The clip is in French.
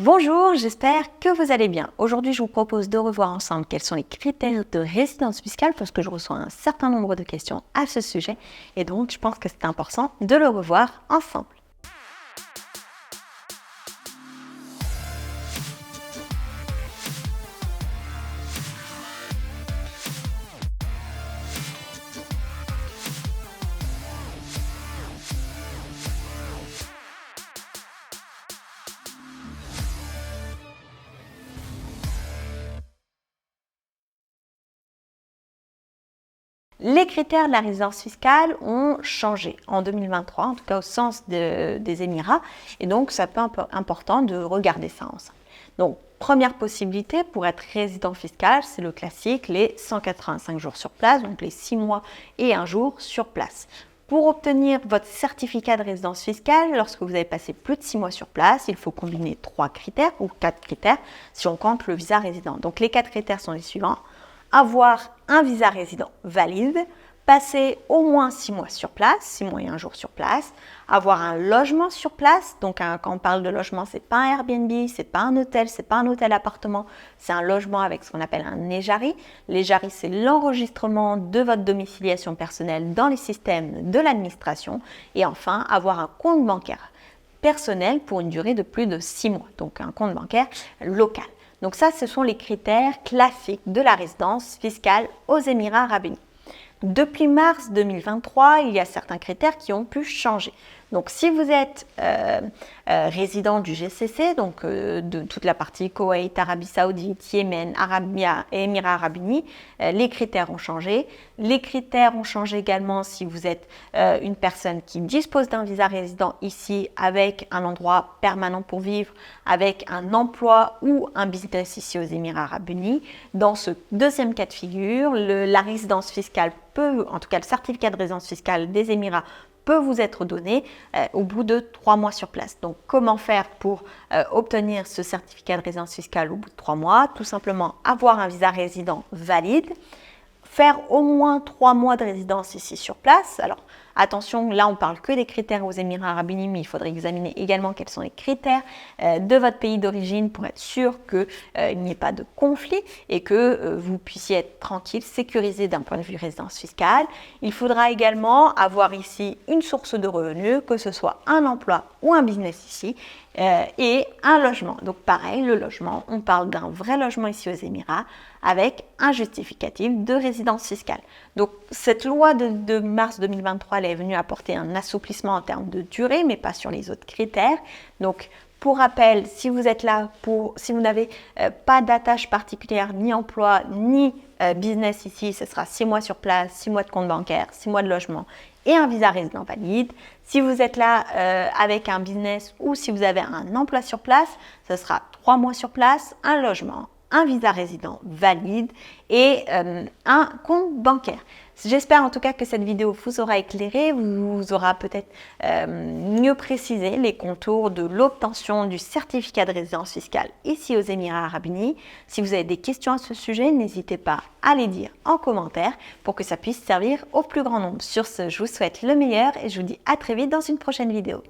Bonjour, j'espère que vous allez bien. Aujourd'hui, je vous propose de revoir ensemble quels sont les critères de résidence fiscale parce que je reçois un certain nombre de questions à ce sujet et donc je pense que c'est important de le revoir ensemble. Les critères de la résidence fiscale ont changé en 2023, en tout cas au sens des Émirats, et donc c'est un peu important de regarder ça ensemble. Donc, première possibilité pour être résident fiscal, c'est le classique, les 185 jours sur place, donc les 6 mois et 1 jour sur place. Pour obtenir votre certificat de résidence fiscale, lorsque vous avez passé plus de 6 mois sur place, il faut combiner 3 critères ou 4 critères si on compte le visa résident. Donc les 4 critères sont les suivants. Avoir un visa résident valide, passer au moins 6 mois sur place, 6 mois et 1 jour sur place, avoir un logement sur place, donc quand on parle de logement, c'est pas un Airbnb, c'est pas un hôtel, c'est pas un hôtel-appartement, c'est un logement avec ce qu'on appelle un Nejari. L'Ejari, c'est l'enregistrement de votre domiciliation personnelle dans les systèmes de l'administration. Et enfin, avoir un compte bancaire personnel pour une durée de plus de 6 mois, donc un compte bancaire local. Donc ça, ce sont les critères classiques de la résidence fiscale aux Émirats arabes unis. Depuis mars 2023, il y a certains critères qui ont pu changer. Donc si vous êtes résident du GCC, donc de toute la partie Koweït, Arabie Saoudite, Yémen, Arabia et Émirats arabes unis, les critères ont changé. Les critères ont changé également si vous êtes une personne qui dispose d'un visa résident ici avec un endroit permanent pour vivre, avec un emploi ou un business ici aux Émirats arabes unis. Dans ce deuxième cas de figure, la résidence fiscale peut, en tout cas le certificat de résidence fiscale des Émirats peut vous être donné au bout de 3 mois sur place. Donc, comment faire pour obtenir ce certificat de résidence fiscale au bout de 3 mois? Tout simplement avoir un visa résident valide, faire au moins 3 mois de résidence ici sur place. Alors, attention, là, on parle que des critères aux Émirats arabes unis, mais il faudrait examiner également quels sont les critères de votre pays d'origine pour être sûr qu'il n'y ait pas de conflit et que vous puissiez être tranquille, sécurisé d'un point de vue résidence fiscale. Il faudra également avoir ici une source de revenus, que ce soit un emploi ou un business ici, et un logement. Donc pareil, le logement, on parle d'un vrai logement ici aux Émirats avec un justificatif de résidence fiscale. Donc cette loi de mars 2023, elle est venue apporter un assouplissement en termes de durée, mais pas sur les autres critères. Donc pour rappel, si vous êtes là, si vous n'avez pas d'attache particulière, ni emploi, ni business ici, ce sera 6 mois sur place, 6 mois de compte bancaire, 6 mois de logement et un visa résident valide. Si vous êtes là avec un business ou si vous avez un emploi sur place, ce sera 3 mois sur place, un logement, un visa résident valide et un compte bancaire. J'espère en tout cas que cette vidéo vous aura éclairé, vous aura peut-être mieux précisé les contours de l'obtention du certificat de résidence fiscale ici aux Émirats arabes unis. Si vous avez des questions à ce sujet, n'hésitez pas à les dire en commentaire pour que ça puisse servir au plus grand nombre. Sur ce, je vous souhaite le meilleur et je vous dis à très vite dans une prochaine vidéo.